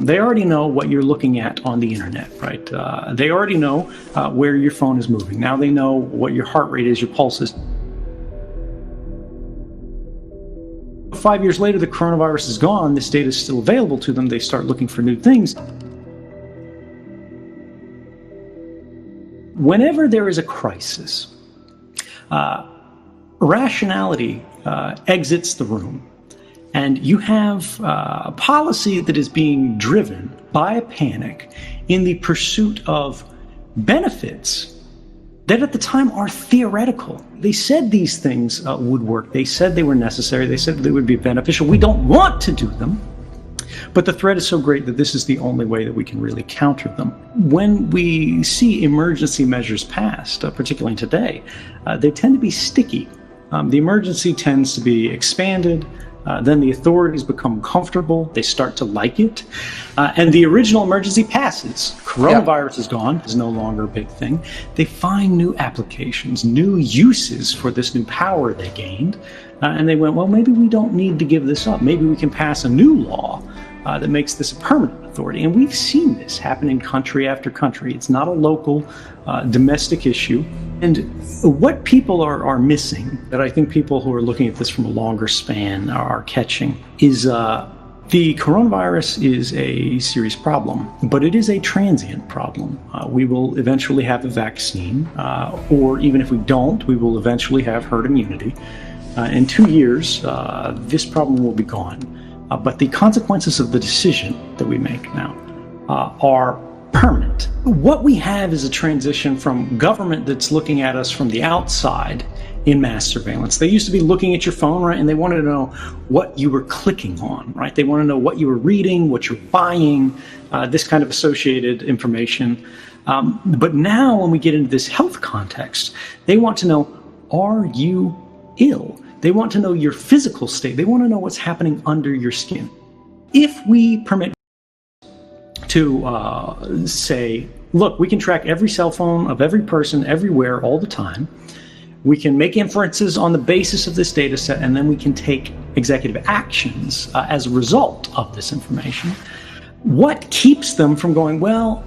They already know what you're looking at on the internet, right? They already know where your phone is moving. Now they know what your heart rate is, your pulse is. 5 years later, the coronavirus is gone. This data is still available to them. They start looking for new things. Whenever there is a crisis, rationality exits the room. And you have a policy that is being driven by a panic in the pursuit of benefits that at the time are theoretical. They said these things would work. They said they were necessary. They said they would be beneficial. We don't want to do them. But the threat is so great that this is the only way that we can really counter them. When we see emergency measures passed, particularly today, they tend to be sticky. The emergency tends to be expanded. Then the authorities become comfortable. They start to like it. And the original emergency passes. Coronavirus is gone. It's no longer a big thing. They find new applications, new uses for this new power they gained. And they went, well, maybe we don't need to give this up. Maybe we can pass a new law that makes this a permanent authority. And we've seen this happen in country after country. It's not a local, domestic issue. And what people are missing, that I think people who are looking at this from a longer span are catching, is the coronavirus is a serious problem, but it is a transient problem. We will eventually have a vaccine, or even if we don't, we will eventually have herd immunity. In 2 years, this problem will be gone. But the consequences of the decision that we make now are permanent. What we have is a transition from government that's looking at us from the outside in mass surveillance. They used to be looking at your phone, right, and they wanted to know what you were clicking on, right? They want to know what you were reading, what you're buying, this kind of associated information. But now when we get into this health context, they want to know, are you ill? They want to know your physical state. They want to know what's happening under your skin. If we permit to say, look, we can track every cell phone of every person everywhere all the time. We can make inferences on the basis of this data set, and then we can take executive actions as a result of this information. What keeps them from going, well,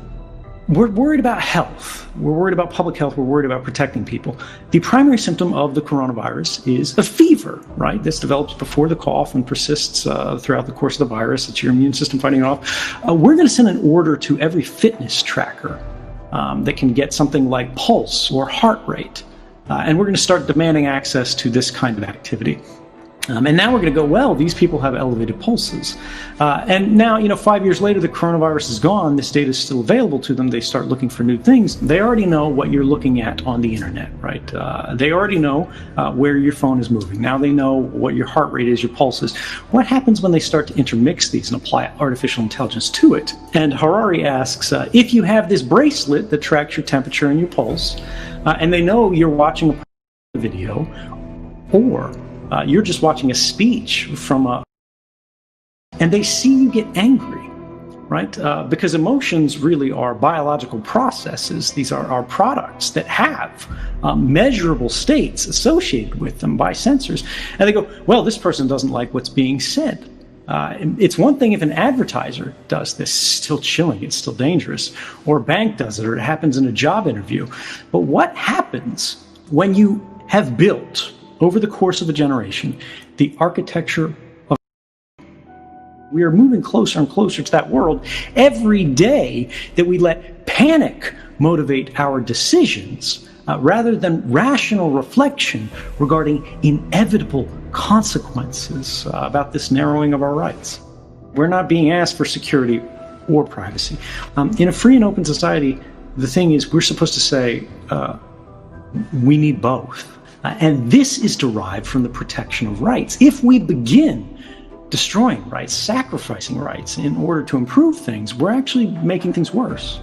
we're worried about health. We're worried about public health. We're worried about protecting people. The primary symptom of the coronavirus is a fever, right? This develops before the cough and persists throughout the course of the virus. It's your immune system fighting it off. We're going to send an order to every fitness tracker that can get something like pulse or heart rate. And we're going to start demanding access to this kind of activity. And now we're going to go, well, these people have elevated pulses. And now, 5 years later, the coronavirus is gone. This data is still available to them. They start looking for new things. They already know what you're looking at on the internet, right? They already know where your phone is moving. Now they know what your heart rate is, your pulse is. What happens when they start to intermix these and apply artificial intelligence to it? And Harari asks, if you have this bracelet that tracks your temperature and your pulse, and they know you're watching a video, or you're just watching a speech from and they see you get angry, right? Because emotions really are biological processes. These are products that have measurable states associated with them by sensors. And they go, well, this person doesn't like what's being said. It's one thing if an advertiser does this, it's still chilling, it's still dangerous, or a bank does it, or it happens in a job interview. But what happens when you have built, over the course of a generation, the architecture of... We are moving closer and closer to that world every day that we let panic motivate our decisions rather than rational reflection regarding inevitable consequences about this narrowing of our rights. We're not being asked for security or privacy. In a free and open society, the thing is, we're supposed to say, we need both. And this is derived from the protection of rights. If we begin destroying rights, sacrificing rights in order to improve things, we're actually making things worse.